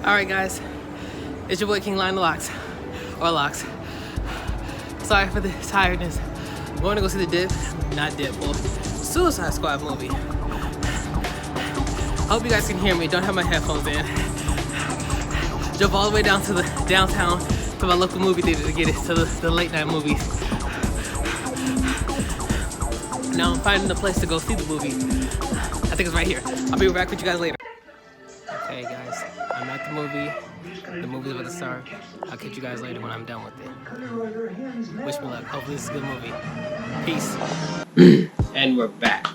Alright guys, it's your boy King Lion Locks, or Locks. Sorry for the tiredness. I'm going to go see the Suicide Squad movie. Hope you guys can hear me, don't have my headphones in. Drove all the way down to the downtown to my local movie theater to get it to the late night movies. Now I'm finding a place to go see the movie. I think it's right here. I'll be back with you guys later. Okay guys, I'm at the movie. The movie's about to start. I'll catch you guys later when I'm done with it. Wish me luck. Hopefully this is a good movie. Peace. And we're back.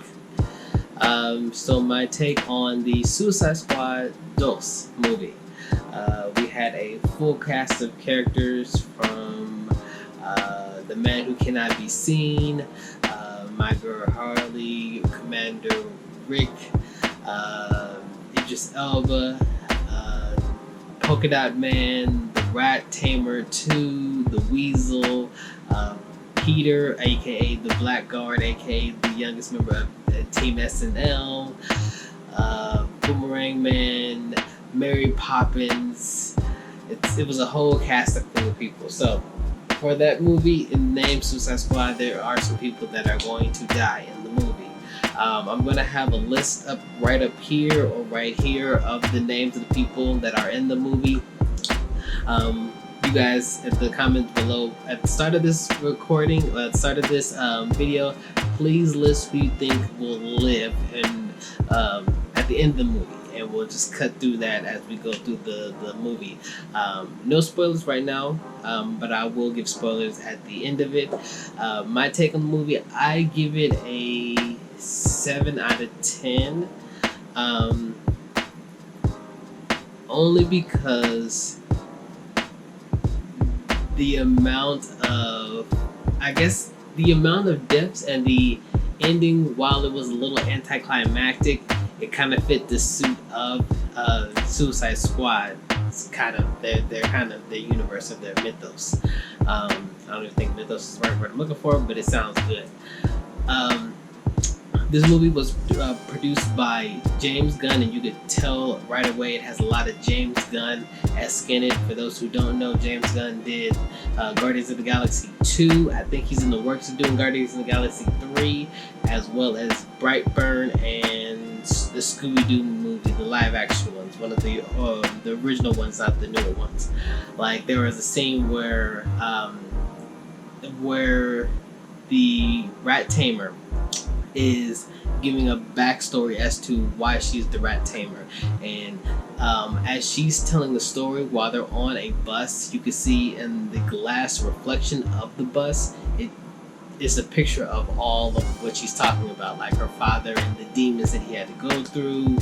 So my take on the Suicide Squad DOS movie. We had a full cast of characters from The Man Who Cannot Be Seen, My Girl Harley, Commander Rick, Idris Elba, Polka Dot Man, the Rat Tamer 2, the Weasel, Peter, aka the Blackguard, aka the youngest member of Team SNL, Boomerang Man, Mary Poppins. It was a whole cast of people. So for that movie, in the name Suicide Squad, there are some people that are going to die in the movie. I'm going to have a list right up here or right here of the names of the people that are in the movie. You guys, at the comments below, at the start of this recording, at the start of this video, please list who you think will live at the end of the movie. And we'll just cut through that as we go through the movie. No spoilers right now, but I will give spoilers at the end of it. My take on the movie, I give it a 7 out of 10. Only because the amount of deaths and the ending, while it was a little anticlimactic, it kind of fit the suit of Suicide Squad. It's kind of they're kind of the universe of their mythos. I don't even think mythos is the right word I'm looking for, but it sounds good. This movie was produced by James Gunn, and you could tell right away it has a lot of James Gunn-esque in it. For those who don't know, James Gunn did Guardians of the Galaxy 2. I think he's in the works of doing Guardians of the Galaxy 3, as well as Brightburn and the Scooby-Doo movie, the live-action ones, one of the original ones, not the newer ones. Like, there was a scene where the Rat Tamer is giving a backstory as to why she's the Rat Tamer, and as she's telling the story while they're on a bus, you can see in the glass reflection of the bus, it is a picture of all of what she's talking about, like her father and the demons that he had to go through,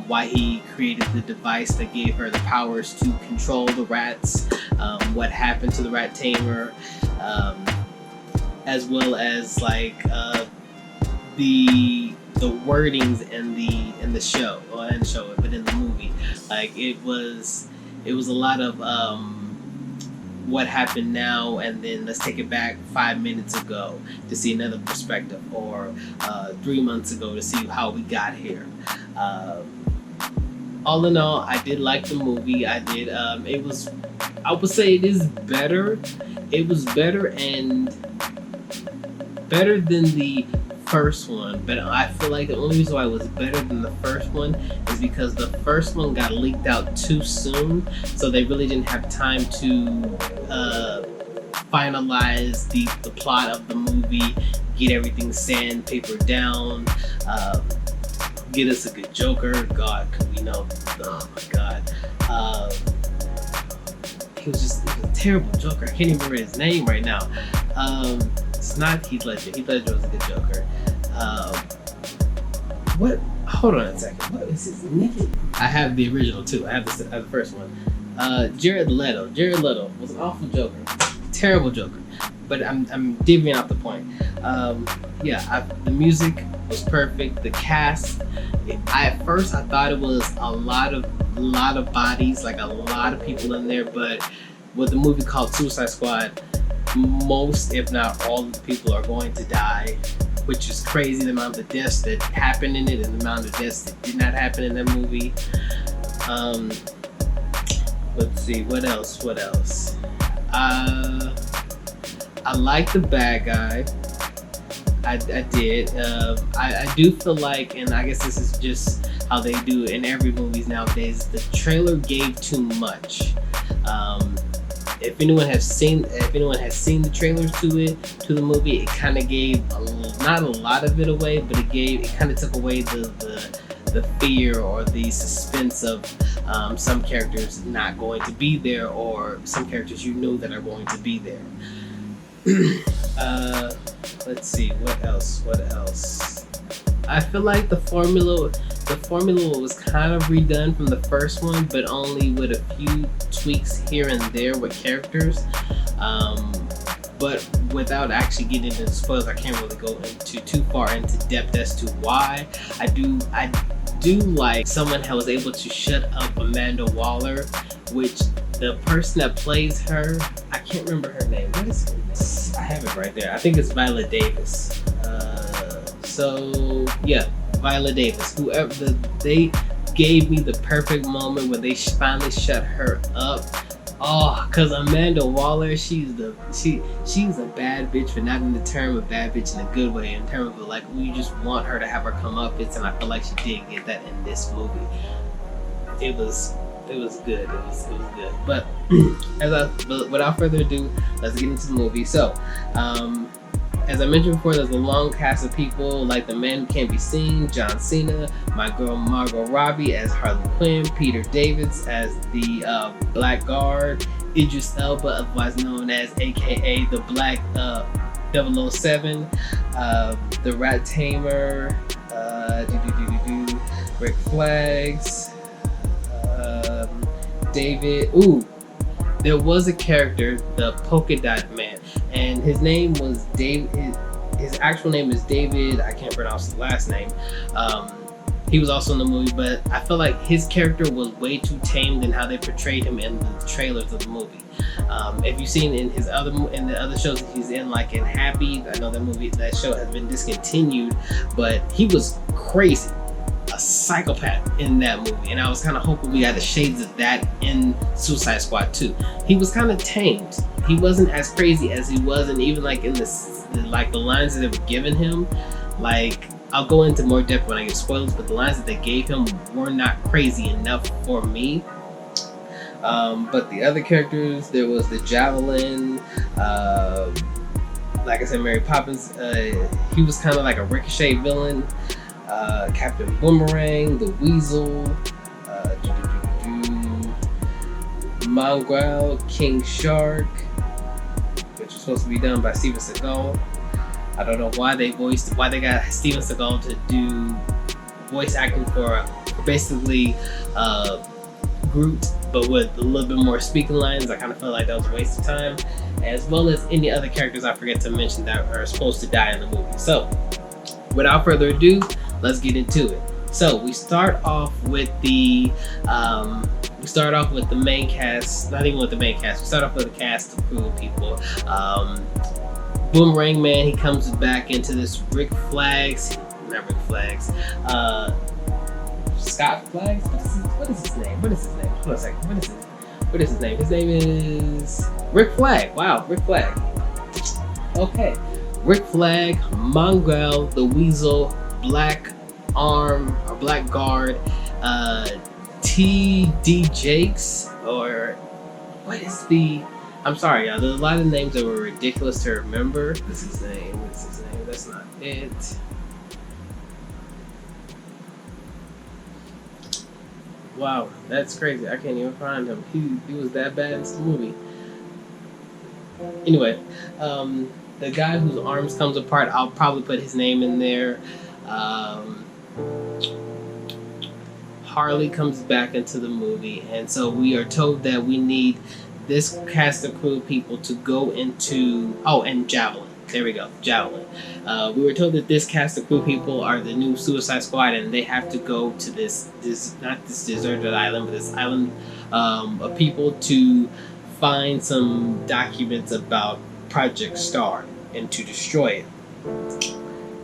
why he created the device that gave her the powers to control the rats, what happened to the Rat Tamer, as well as like the wordings in the show, but in the movie, like it was a lot of what happened now, and then let's take it back 5 minutes ago to see another perspective, or 3 months ago to see how we got here. All in all, I did like the movie. I did. I would say it is better. It was better than the first one, but I feel like the only reason why it was better than the first one is because the first one got leaked out too soon, so they really didn't have time to finalize the plot of the movie, get everything sandpapered down, get us a good Joker. God, could we know? Oh my God, he was a terrible Joker. I can't even remember his name right now. It's not Heath Ledger. Heath Ledger was a good Joker. What? Hold on a second. What is his name? I have the original too. I have the first one. Jared Leto. Jared Leto was an awful Joker. Terrible Joker. But I'm divvying out the point. The music was perfect. The cast. At first I thought it was a lot of bodies, like a lot of people in there. But with the movie called Suicide Squad, most, if not all, of the people are going to die, which is crazy. The amount of deaths that happened in it and the amount of deaths that did not happen in that movie. Let's see, what else? I like the bad guy. I did. I do feel like, and I guess this is just how they do it in every movies nowadays. The trailer gave too much. If anyone has seen the trailers to the movie, it kind of gave not a lot of it away, but it kind of took away the fear or the suspense of some characters not going to be there, or some characters you know that are going to be there. Let's see, what else? I feel like the formula was kind of redone from the first one, but only with a few tweaks here and there with characters. But without actually getting into spoilers, I can't really go into too far into depth as to why. I do like someone who was able to shut up Amanda Waller, which the person that plays her, I can't remember her name. What is her name? I have it right there. I think it's Viola Davis. So yeah, Viola Davis. They gave me the perfect moment when they finally shut her up. Oh, cause Amanda Waller, she's a bad bitch, but not in the term of bad bitch in a good way. In terms of like, we just want her to have her comeuppance, and I feel like she did get that in this movie. It was good. It was good. But without further ado, let's get into the movie. So, as I mentioned before, there's a long cast of people like The Man Who Can't Be Seen, John Cena, my girl Margot Robbie as Harley Quinn, Peter Davids as the Black Guard, Idris Elba, otherwise known as AKA the Black 007, the Rat Tamer, Rick Flags, David. There was a character, the Polka Dot Man, and his name was David. His actual name is David. I can't pronounce the last name. He was also in the movie, but I feel like his character was way too tame than how they portrayed him in the trailers of the movie. If you've seen in the other shows that he's in, like in Happy, I know that show has been discontinued, but he was crazy. A psychopath in that movie, and I was kind of hoping we got the shades of that in Suicide Squad 2. He was kind of tamed. He wasn't as crazy as he was, and even like in the lines that they were giving him, like I'll go into more depth when I get spoilers, but the lines that they gave him were not crazy enough for me. But the other characters, there was the Javelin, like I said, Mary Poppins. He was kind of like a Ricochet villain. Captain Boomerang, the Weasel, Mongrel, King Shark, which was supposed to be done by Steven Seagal. I don't know why they got Steven Seagal to do voice acting for basically Groot, but with a little bit more speaking lines. I kind of felt like that was a waste of time, as well as any other characters I forget to mention that are supposed to die in the movie. So, without further ado, let's get into it. So we start off with the main cast. Not even with the main cast. We start off with a cast of cool people. Boomerang Man, he comes back into this Scott Flags. What is his name? Hold on a second. What is his name? His name is Rick Flag. Wow, Rick Flag. Okay. Rick Flag, Mongrel, the Weasel, Black Guard, T.D. Jakes, or what is the... I'm sorry, y'all. There's a lot of names that were ridiculous to remember. What's his name? That's not it. Wow, that's crazy. I can't even find him. He was that bad in this movie. Anyway, the guy whose arms comes apart, I'll probably put his name in there. Harley comes back into the movie, and so we are told that we need this cast of crew people to go into... Oh, and Javelin. There we go, Javelin. We were told that this cast of crew people are the new Suicide Squad, and they have to go to this not this deserted island, but this island of people to find some documents about Project Star and to destroy it.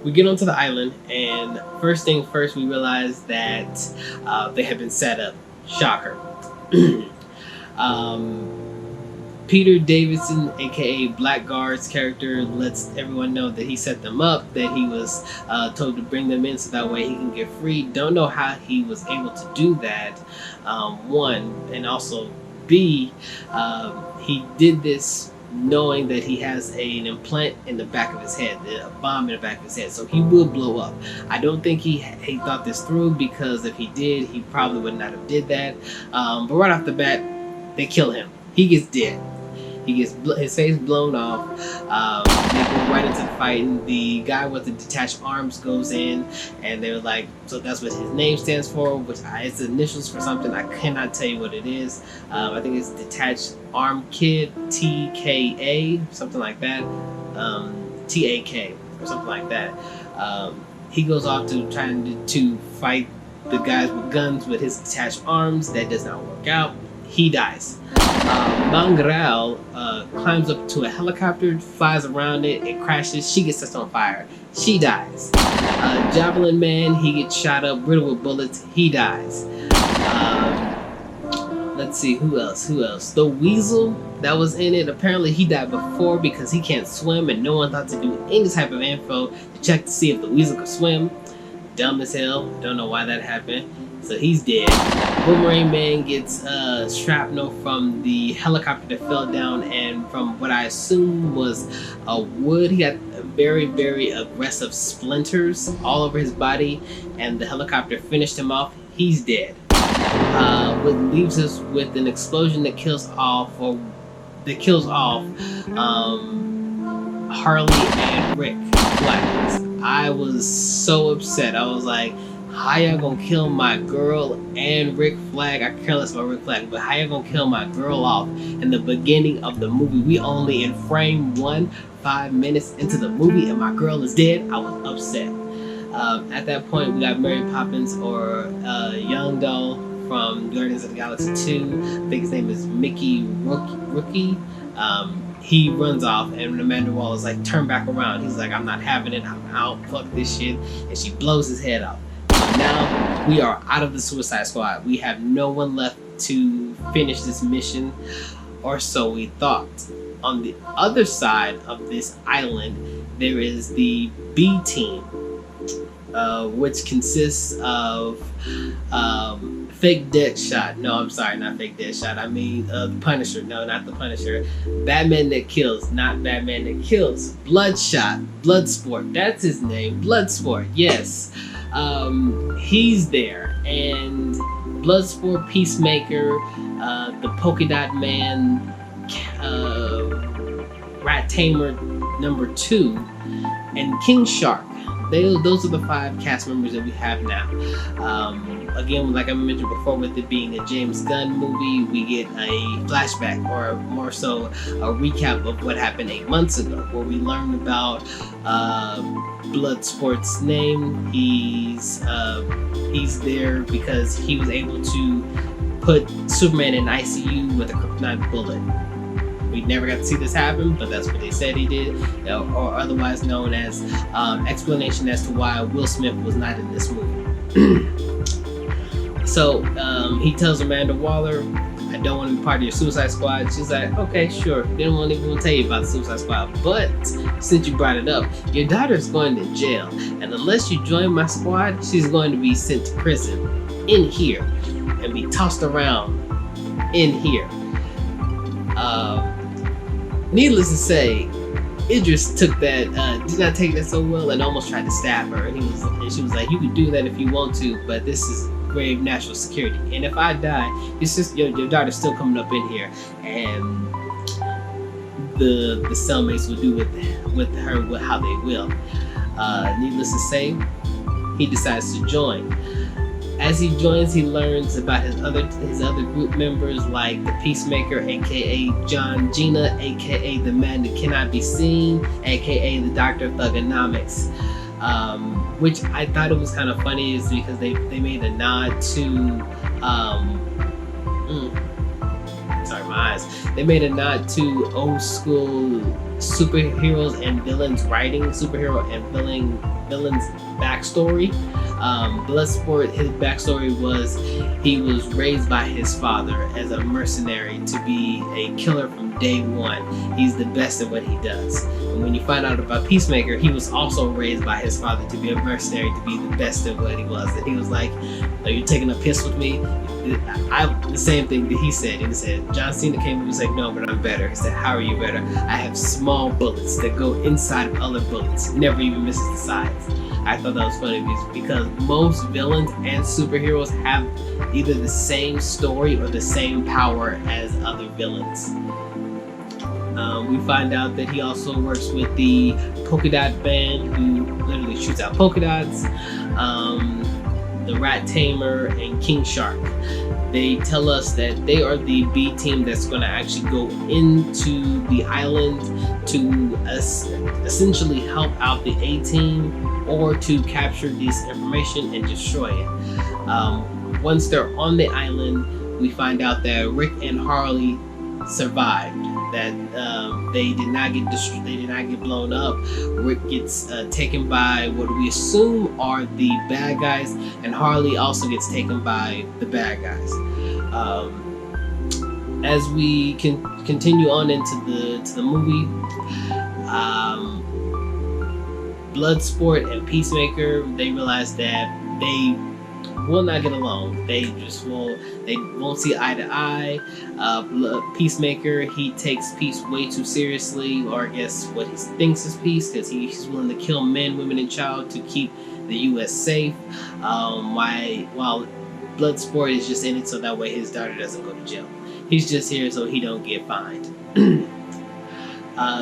We get onto the island, and first thing first, we realize that they have been set up. Shocker. Peter Davidson, aka Blackguard's character, lets everyone know that he set them up, that he was told to bring them in so that way he can get free. Don't know how he was able to do that, one, and also B, he did this knowing that he has an implant in the back of his head, a bomb in the back of his head, so he will blow up. I don't think he thought this through, because if he did, he probably would not have did that. But right off the bat, they kill him. He gets dead. He gets his face blown off. They go right into the fighting. The guy with the detached arms goes in, and they're like, so that's what his name stands for, which it's initials for something. I cannot tell you what it is. I think it's Detached Arm Kid, TKA, something like that. TAK, or something like that. He goes off to trying to fight the guys with guns with his detached arms. That does not work out. He dies. Mangrel climbs up to a helicopter, flies around it, it crashes, she gets set on fire, she dies. Javelin Man, he gets shot up, riddled with bullets, he dies. Let's see, who else? The Weasel that was in it, apparently he died before because he can't swim, and no one thought to do any type of info to check to see if the Weasel could swim. Dumb as hell, don't know why that happened. So he's dead. Boomerang Man gets shrapnel from the helicopter that fell down, and from what I assume was a wood, he got very, very aggressive splinters all over his body, and the helicopter finished him off. He's dead. What leaves us with an explosion that kills off Harley and Rick Flag. I was so upset. I was like, how y'all gonna kill my girl and Rick Flag? I care less about Rick Flag, but how y'all gonna kill my girl off in the beginning of the movie? We only in frame 1, 5 minutes into the movie, and my girl is dead. I was upset. At that point, we got Mary Poppins, or Young Doll from Guardians of the Galaxy 2. I think his name is Mickey Rookie. He runs off, and Amanda Waller's like, turn back around. He's like, I'm not having it. I'm out. Fuck this shit. And she blows his head off. Now we are out of the Suicide Squad. We have no one left to finish this mission, or so we thought. On the other side of this island, there is the B team, which consists of Fake Deadshot. No, I'm sorry, not Fake Deadshot. I mean the Punisher. No, not the Punisher. Batman That Kills, not Batman That Kills. Bloodshot, Bloodsport. That's his name. Bloodsport. Yes. He's there, and Bloodsport, Peacemaker, the Polka Dot Man, Rat Tamer number 2, and King Shark. Those are the 5 cast members that we have now. Again, like I mentioned before, with it being a James Gunn movie, we get a flashback, or more so a recap of what happened 8 months ago, where we learned about Bloodsport's name. He's there because he was able to put Superman in ICU with a kryptonite bullet. We never got to see this happen, but that's what they said he did, or otherwise known as explanation as to why Will Smith was not in this movie. So he tells Amanda Waller, I don't want to be part of your Suicide Squad. She's like, okay, sure. Didn't want to even tell you about the Suicide Squad, but since you brought it up, your daughter's going to jail, and unless you join my squad, she's going to be sent to prison in here and be tossed around in here. Needless to say, Idris took that, did not take that so well, and almost tried to stab her. And she was like, you could do that if you want to, but this is grave national security. And if I die, it's just your daughter's still coming up in here, and the cellmates will do with her how they will. Needless to say, he decides to join. As he joins, he learns about his other group members, like the Peacemaker, aka John Cena, aka the Man That Cannot Be Seen, aka the Doctor of Thugonomics. Which I thought it was kind of funny, is because they made a nod to sorry, my eyes. They made a nod to old school superheroes and villains writing, superhero and villains backstory. Bloodsport, his backstory was he was raised by his father as a mercenary to be a killer from day one. He's the best at what he does. And when you find out about Peacemaker, he was also raised by his father to be a mercenary, to be the best at what he was. And he was like, "Are you taking a piss with me?" The same thing that he said. He said, John Cena came and was like, "No, but I'm better." He said, "How are you better?" "I have small bullets that go inside of other bullets. Never even misses the sides." I thought that was funny because most villains and superheroes have either the same story or the same power as other villains. We find out that he also works with the Polka Dot Band, who literally shoots out polka dots, the Rat Tamer, and King Shark. They tell us that they are the B team that's going to actually go into the island to essentially help out the A team or to capture this information and destroy it. Once they're on the island, we find out that Rick and Harley survived. That they did not get blown up. Rick gets taken by what we assume are the bad guys, and Harley also gets taken by the bad guys. As we can continue on into the movie, Bloodsport and Peacemaker, they realize that they will not get along. They won't see eye to eye. Peacemaker, he takes peace way too seriously, or I guess what he thinks is peace, because he's willing to kill men, women, and child to keep the U.S. safe. While Bloodsport is just in it so that way his daughter doesn't go to jail. He's just here so he don't get fined.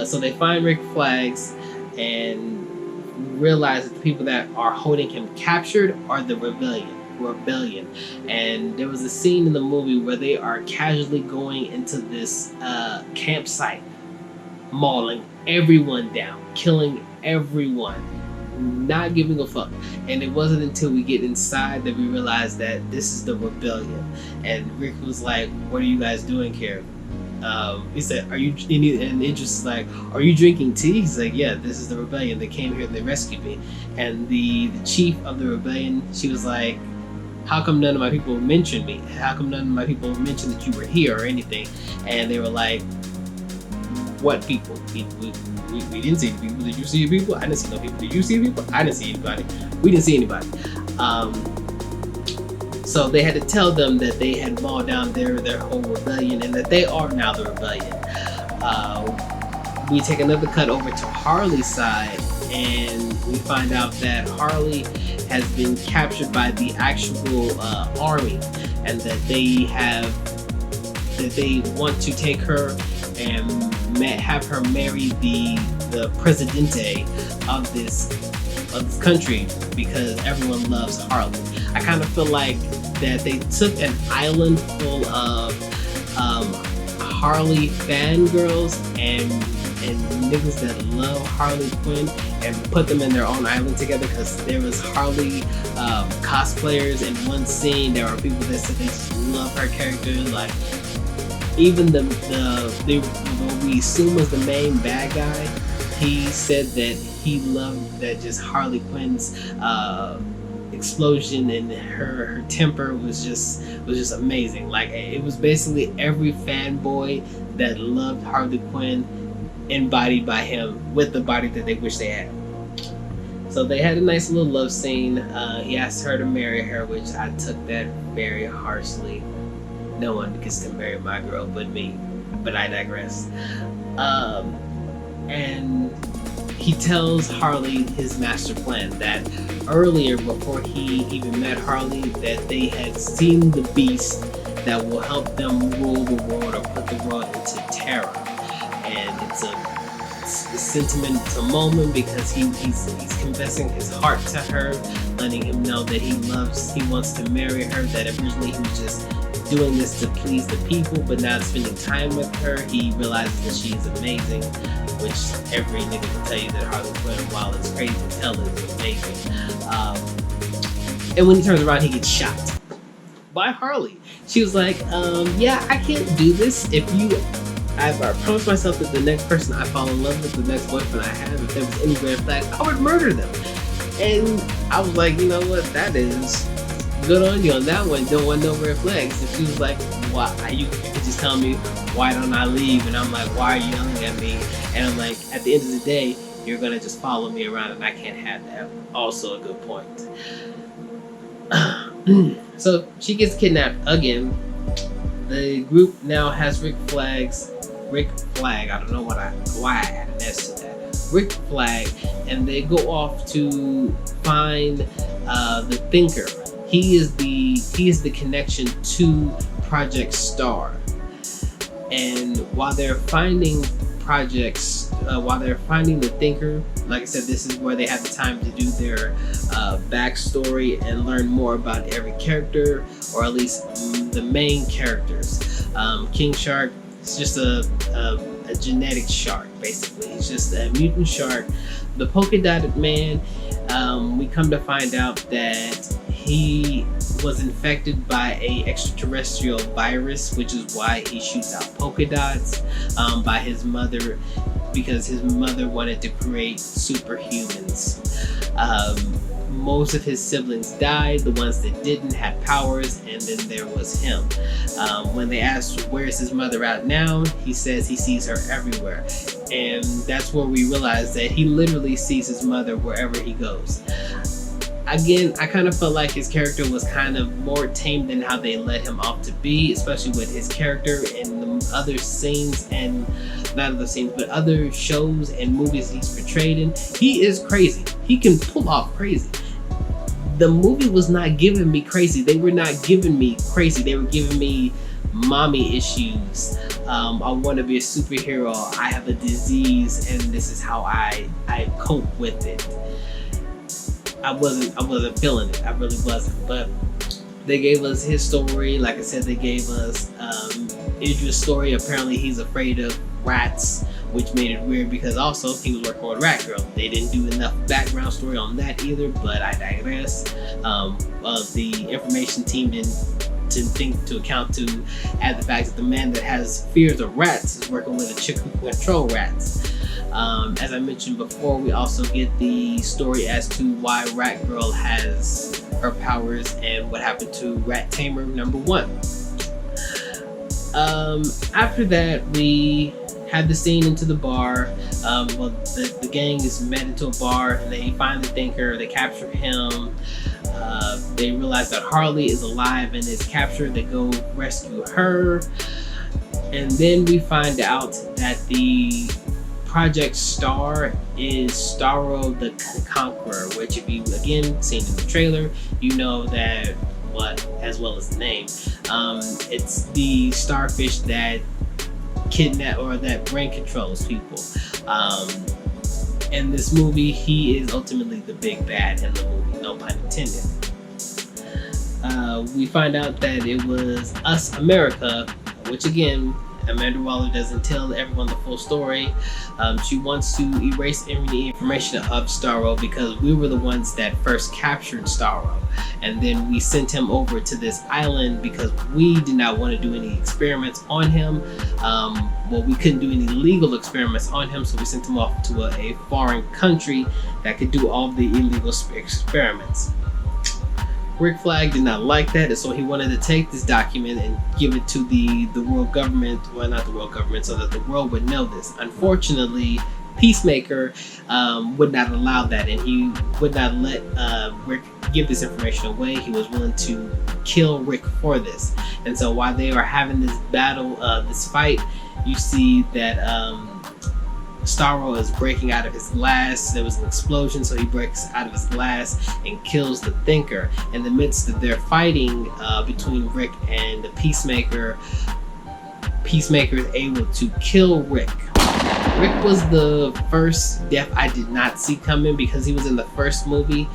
So they find Rick Flags and realize that the people that are holding him captured are the rebellion. And there was a scene in the movie where they are casually going into this campsite, mauling everyone down, killing everyone, not giving a fuck. And it wasn't until we get inside that we realized that this is the rebellion. And Rick was like, "What are you guys doing here?" He said, "Are you?" And Idris is like, "Are you drinking tea?" He's like, "Yeah, this is the rebellion. They came here and they rescued me." And the chief of the rebellion, she was like, "How come none of my people mentioned me? How come none of my people mentioned that you were here or anything?" And they were like, "What people? We didn't see any people. Did you see people? I didn't see no people. Did you see people? I didn't see anybody. We didn't see anybody." So they had to tell them that they had mauled down their whole rebellion and that they are now the rebellion. We take another cut over to Harley's side, and we find out that Harley has been captured by the actual army, and that they want to take her and have her marry the presidente of this country because everyone loves Harley. I kind of feel like that they took an island full of Harley fangirls and niggas that love Harley Quinn and put them in their own island together, because there was Harley cosplayers in one scene. There were people that said they just love her character. Like, even what we assume was the main bad guy, he said that he loved that just Harley Quinn's explosion and her temper was just amazing. Like, it was basically every fanboy that loved Harley Quinn embodied by him with the body that they wish they had. So they had a nice little love scene. He asked her to marry her, which I took that very harshly. No one gets to marry my girl but me, but I digress. And he tells Harley his master plan, that earlier, before he even met Harley, that they had seen the beast that will help them rule the world or put the world into terror. And it's a sentimental moment because he's confessing his heart to her, letting him know that he wants to marry her, that originally he was just doing this to please the people, but now spending time with her, he realizes that she is amazing, which every nigga can tell you that Harley Quinn, while it's crazy to tell, is amazing. And when he turns around, he gets shot by Harley. She was like, yeah, I can't do this. I promised myself that the next person I fall in love with, the next boyfriend I have, if there was any red flag, I would murder them. And I was like, you know what, that is good on you on that one. Don't want no red flags. And she was like, why? You could just tell me, why don't I leave? And I'm like, why are you yelling at me? And I'm like, at the end of the day, you're gonna just follow me around, and I can't have that. Also a good point. So she gets kidnapped again. The group now has Rick Flag. I don't know why I added an S to that. Rick Flag, and they go off to find the Thinker. He is the connection to Project Star. And while they're finding the Thinker, like I said, this is where they have the time to do their backstory and learn more about every character, or at least the main characters. King Shark is just a genetic shark, basically. He's just a mutant shark. The polka dotted man, we come to find out that he was infected by a extraterrestrial virus, which is why he shoots out polka dots, by his mother, because his mother wanted to create superhumans. Most of his siblings died. The ones that didn't had powers, and then there was him. When they asked where's his mother out now, he says he sees her everywhere. And that's where we realize that he literally sees his mother wherever he goes. Again, I kind of felt like his character was kind of more tame than how they let him off to be, especially with his character in the other scenes, and not other scenes, but other shows and movies he's portrayed in. He is crazy. He can pull off crazy. The movie was not giving me crazy. They were not giving me crazy. They were giving me mommy issues. I want to be a superhero. I have a disease, and this is how I cope with it. I wasn't feeling it. I really wasn't. But they gave us his story. Like I said, they gave us Idris' story. Apparently, he's afraid of rats, which made it weird because also he was working with Rat Girl. They didn't do enough background story on that either, but I digress. The information team didn't take into account to add the fact that the man that has fears of rats is working with a chick who can control rats. As I mentioned before, we also get the story as to why Rat Girl has her powers and what happened to Rat Tamer number 1. After that, we had the scene into the bar. The gang is met into a bar, and they find the Thinker. They capture him. They realize that Harley is alive and is captured. They go rescue her, and then we find out that the Project Star is Starro the Conqueror, which if you again seen in the trailer, you know that as well as the name. It's the starfish that kidnap or that brain controls people. In this movie, he is ultimately the big bad in the movie, no pun intended. We find out that it was Us America, which again, Amanda Waller doesn't tell everyone the full story. She wants to erase any information of Starro because we were the ones that first captured Starro, and then we sent him over to this island because we did not want to do any experiments on him. We couldn't do any legal experiments on him, so we sent him off to a foreign country that could do all the illegal experiments. Rick Flag did not like that, and so he wanted to take this document and give it to the world government, well, not the world government, so that the world would know this. Unfortunately, Peacemaker would not allow that, and he would not let Rick give this information away. He was willing to kill Rick for this. And so while they are having this battle, this fight, you see that Starro is breaking out of his glass. There was an explosion, so he breaks out of his glass and kills the Thinker. In the midst of their fighting between Rick and the Peacemaker, Peacemaker is able to kill Rick. Rick was the first death I did not see coming because he was in the first movie,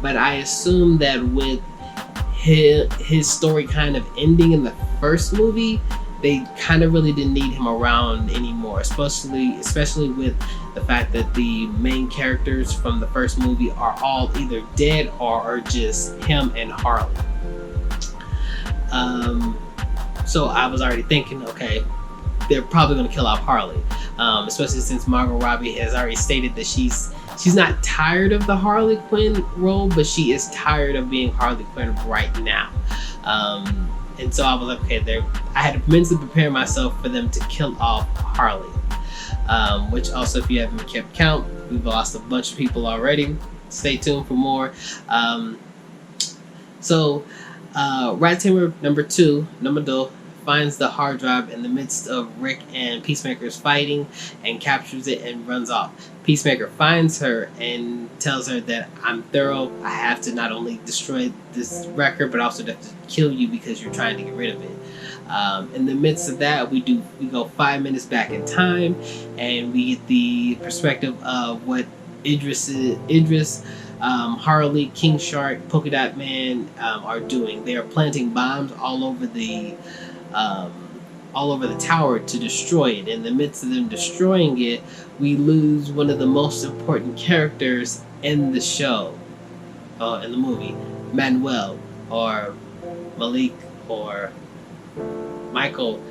but I assume that with his story kind of ending in the first movie, they kind of really didn't need him around anymore, especially with the fact that the main characters from the first movie are all either dead or are just him and Harley. So I was already thinking, okay, they're probably going to kill off Harley, especially since Margot Robbie has already stated that she's she's not tired of the Harley Quinn role, but she is tired of being Harley Quinn right now. And so I was like, okay, I had to mentally prepare myself for them to kill off Harley. Which also, if you haven't kept count, we've lost a bunch of people already. Stay tuned for more. Rat Tamer number 2, Numado, finds the hard drive in the midst of Rick and Peacemaker's fighting and captures it and runs off. Peacemaker finds her and tells her that I'm thorough. I have to not only destroy this record, but also have to kill you because you're trying to get rid of it. In the midst of that, we go 5 minutes back in time, and we get the perspective of what Idris, Harley, King Shark, Polka Dot Man are doing. They are planting bombs all over the tower to destroy it. In the midst of them destroying it, we lose one of the most important characters in the show, in the movie, Manuel, or Malik, or Michael,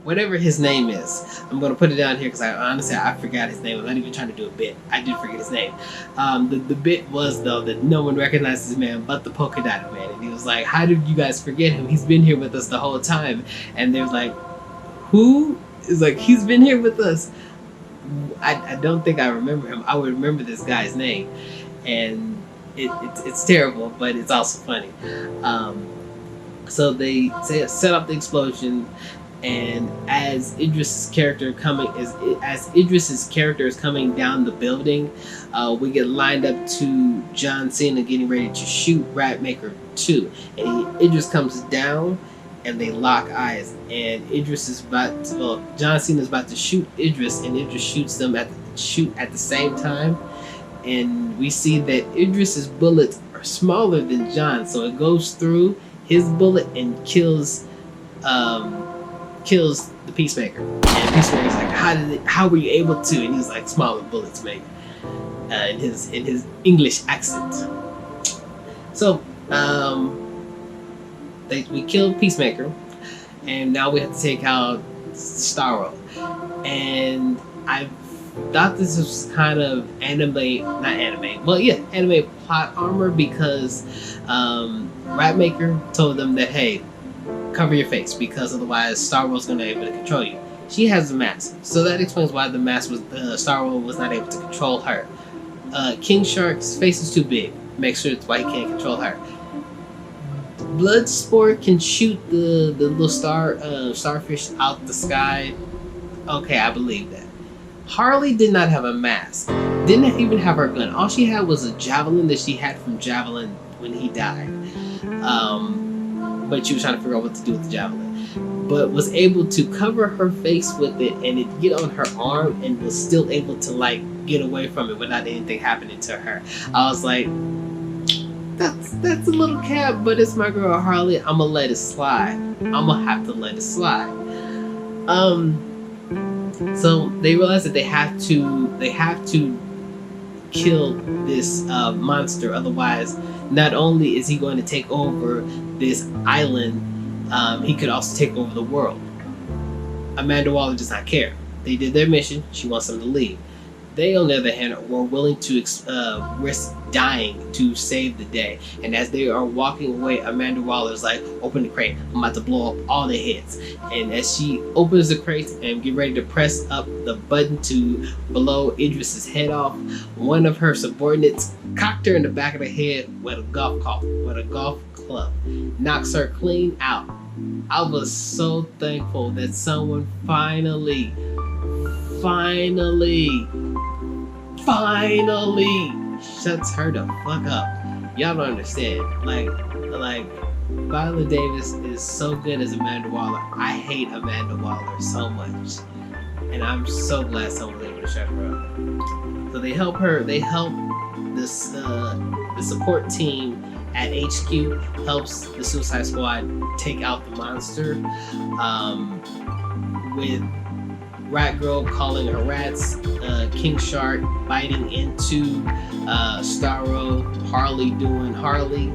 whatever his name is. I'm going to put it down here because I forgot his name. I'm not even trying to do a bit. I did forget his name. The bit was, though, that no one recognizes this man but the Polka Dot Man. And he was like, how did you guys forget him? He's been here with us the whole time. And they're like, who? It's like, he's been here with us. I don't think I remember him. I would remember this guy's name. And it's terrible, but it's also funny. So they set up the explosion. And as Idris's character is coming down the building, we get lined up to John Cena getting ready to shoot Ratmaker 2, and Idris comes down, and they lock eyes. And John Cena is about to shoot Idris, and Idris shoots them at the same time. And we see that Idris's bullets are smaller than John, so it goes through his bullet and kills the Peacemaker. And Peacemaker's like, how were you able to? And he's like, smaller bullets, mate. In his English accent. So we killed Peacemaker, and now we have to take out Starro. And I thought this was kind of anime plot armor, because Ratmaker told them that, hey, cover your face, because otherwise Starro's going to be able to control you. She has a mask, so that explains why the mask was Starro was not able to control her. King Shark's face is too big, makes sure that's why he can't control her. Bloodsport can shoot the little starfish out the sky. Okay, I believe that. Harley did not have a mask, didn't even have her gun. All she had was a javelin that she had from Javelin when he died. But she was trying to figure out what to do with the javelin, but was able to cover her face with it, and it get on her arm, and was still able to get away from it without anything happening to her. I was like, that's a little cap, but it's my girl Harley. I'ma let it slide. I'ma have to let it slide. So they realize that they have to kill this monster, otherwise not only is he going to take over this island, he could also take over the world. Amanda Waller does not care. They did their mission. She wants them to leave. They, on the other hand, were willing to risk dying to save the day. And as they are walking away, Amanda Waller's like, open the crate. I'm about to blow up all their heads. And as she opens the crate and get ready to press up the button to blow Idris's head off, one of her subordinates cocked her in the back of the head with a golf club. Knocks her clean out. I was so thankful that someone finally shuts her the fuck up. Y'all don't understand. Like Viola Davis is so good as Amanda Waller. I hate Amanda Waller so much, and I'm so glad someone was able to shut her up. So they help her. They help this the support team at HQ helps the Suicide Squad take out the monster. With Rat Girl calling her rats, King Shark biting into Starro, Harley doing Harley.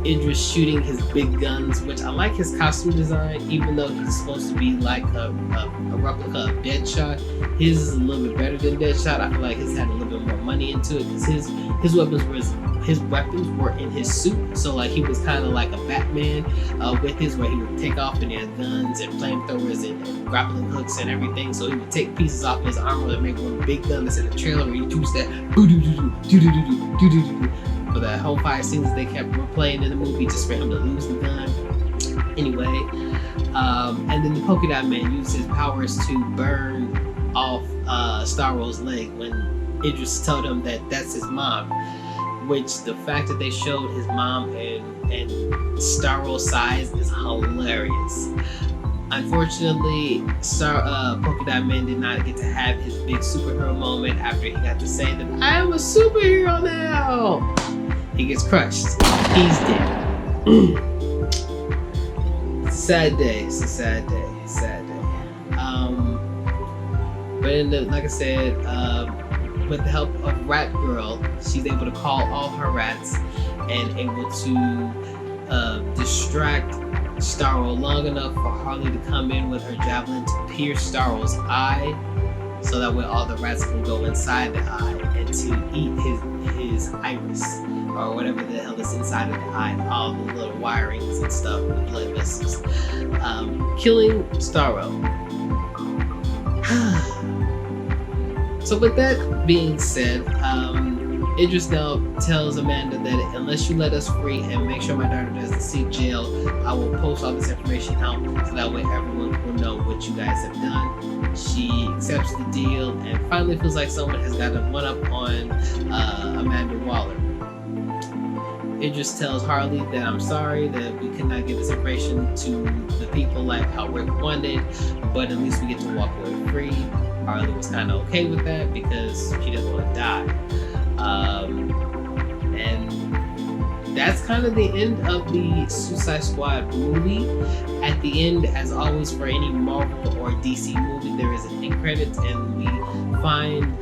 Idris shooting his big guns, which I like his costume design, even though he's supposed to be like a replica of Deadshot. His is a little bit better than Deadshot. I feel like his had a little bit more money into it because his weapons were in his suit, so like he was kind of like a Batman with his, where he would take off and he had guns and flamethrowers and grappling hooks and everything. So he would take pieces off his armor and make one big gun that's in the trailer where he shoots that for the whole 5 scenes they kept replaying in the movie just for him to lose the gun. Anyway, and then the Polka Dot Man used his powers to burn off Starro's leg when Idris told him that that's his mom. Which the fact that they showed his mom and Starro's size is hilarious. Unfortunately, Polka Dot Man did not get to have his big superhero moment after he got to say that I am a superhero now. He gets crushed. He's dead. Sad day. It's a sad day. Sad day. But like I said, with the help of Rat Girl, she's able to call all her rats and able to distract Starro long enough for Harley to come in with her javelin to pierce Starro's eye, so that way all the rats can go inside the eye and to eat his iris or whatever the hell is inside of the eye, all the little wirings and stuff, the blood vessels, killing Starro. So with that being said, Idris now tells Amanda that unless you let us free and make sure my daughter doesn't seek jail, I will post all this information out so that way everyone will know what you guys have done. She accepts the deal and finally feels like someone has got a one-up on Amanda Waller. Idris tells Harley that I'm sorry that we could not give this information to the people like how Rick wanted, but at least we get to walk away free. Harley was kind of okay with that because she doesn't want to die. And that's kind of the end of the Suicide Squad movie. At the end, as always, for any Marvel or DC movie, there is an end credits, and we find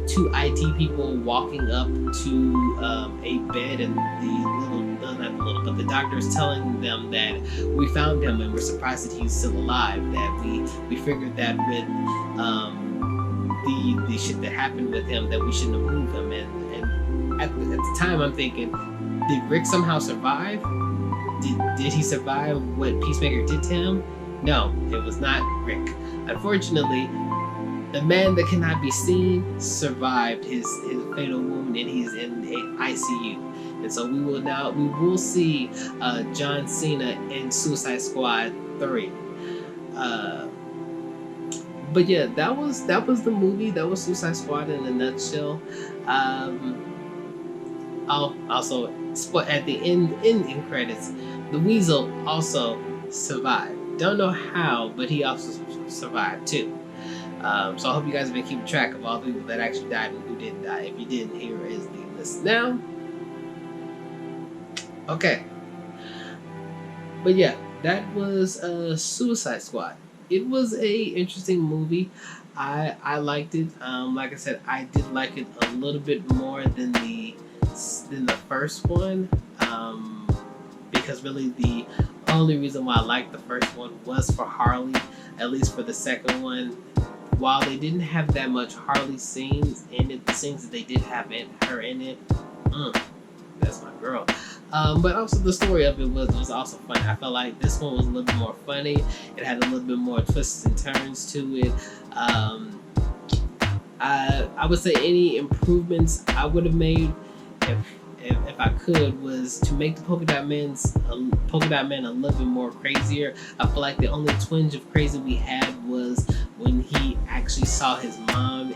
2 IT people walking up to a bed, and the doctor's telling them that we found him and we're surprised that he's still alive. That we figured that with the shit that happened with him, that we shouldn't have moved him. And at the time, I'm thinking, did Rick somehow survive? Did he survive what Peacemaker did to him? No, it was not Rick. Unfortunately, the man that cannot be seen survived his fatal wound, and he's in the ICU. And so we will see John Cena in Suicide Squad 3. But yeah, that was the movie. That was Suicide Squad in a nutshell. Also, at the end credits, the Weasel also survived. Don't know how, but he also survived too. So I hope you guys have been keeping track of all the people that actually died and who didn't die. If you didn't, here is the list now. Okay. But yeah, that was Suicide Squad. It was a interesting movie. I liked it. Like I said, I did like it a little bit more than the first one. Because really the only reason why I liked the first one was for Harley. At least for the second one, while they didn't have that much Harley scenes in it, the scenes that they did have her in it, that's my girl. But also the story of it was also funny. I felt like this one was a little bit more funny. It had a little bit more twists and turns to it. I would say any improvements I would have made if I could was to make the Polka Dot Man a little bit more crazier. I feel like the only twinge of crazy we had was when he actually saw his mom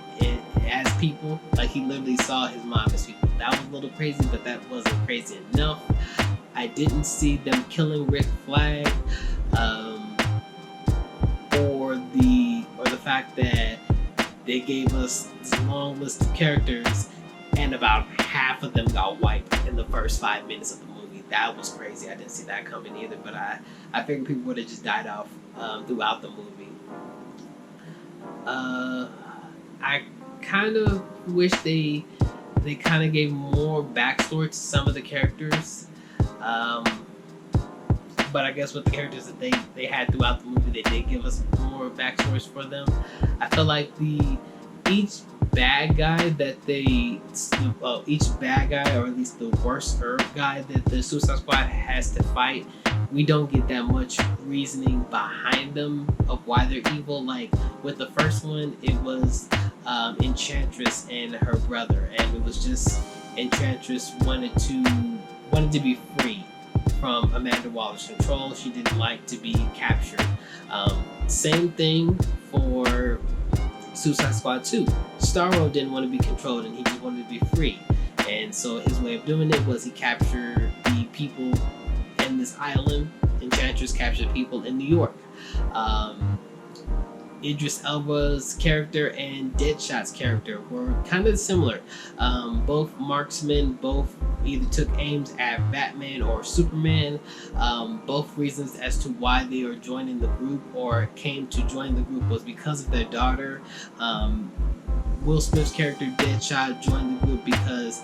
as people. Like he literally saw his mom as people. That was a little crazy, but that wasn't crazy enough. I didn't see them killing Rick Flag, or the fact that they gave us this long list of characters and about half of them got wiped in the first 5 minutes of the movie. That was crazy. I didn't see that coming either, but I figured people would have just died off throughout the movie. I kind of wish they kind of gave more backstory to some of the characters. Um, but I guess with the characters that they had throughout the movie, they did give us more backstories for them. I feel like each bad guy that each bad guy, or at least the worst guy that the Suicide Squad has to fight, we don't get that much reasoning behind them of why they're evil. Like with the first one, it was Enchantress and her brother, and it was just Enchantress wanted to be free from Amanda Waller's control. She didn't like to be captured. Same thing for Suicide Squad 2. Starro didn't want to be controlled, and he just wanted to be free. And so his way of doing it was he captured the people in this island. Enchantress captured people in New York. Idris Elba's character and Deadshot's character were kind of similar. Both marksmen, both either took aims at Batman or Superman. Both reasons as to why they are joining the group or came to join the group was because of their daughter. Will Smith's character Deadshot joined the group because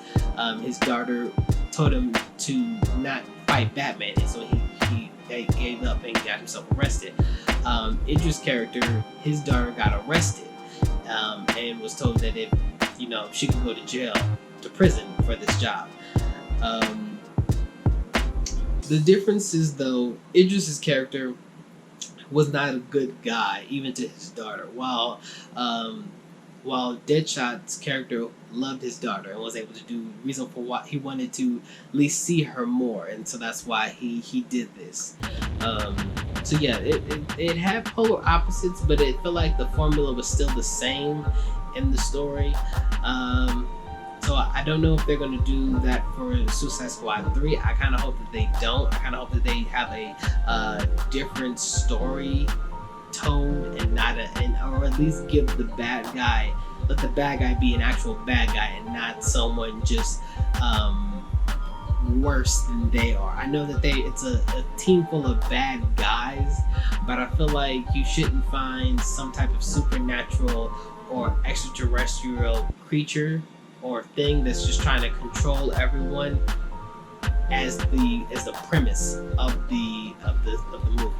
his daughter told him to not fight Batman, and so he gave up and got himself arrested. Idris' character, his daughter got arrested and was told that if she could go to prison for this job. The difference is, though, Idris' character was not a good guy even to his daughter, while Deadshot's character loved his daughter and was able to do reason for why he wanted to at least see her more, and so that's why he did this. So yeah, it had polar opposites, but it felt like the formula was still the same in the story. So I don't know if they're going to do that for Suicide Squad 3. I kind of hope that they don't. I kind of hope that they have a different story tone and or at least give let the bad guy be an actual bad guy and not someone just worse than they are. I know that it's a team full of bad guys, but I feel like you shouldn't find some type of supernatural or extraterrestrial creature or thing that's just trying to control everyone as the premise of the movie.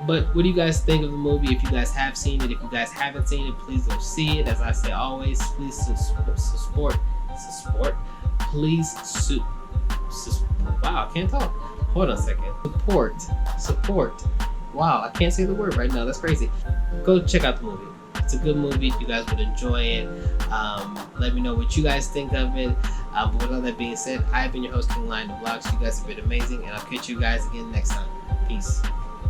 But what do you guys think of the movie? If you guys have seen it, if you guys haven't seen it, please go see it. As I say always, please support. Please wow, I can't talk. Hold on a second. Support. Wow, I can't say the word right now. That's crazy. Go check out the movie. It's a good movie. If you guys would enjoy it, let me know what you guys think of it. But with all that being said, I've been your host, King Lion the Vlogs. You guys have been amazing, and I'll catch you guys again next time. Peace.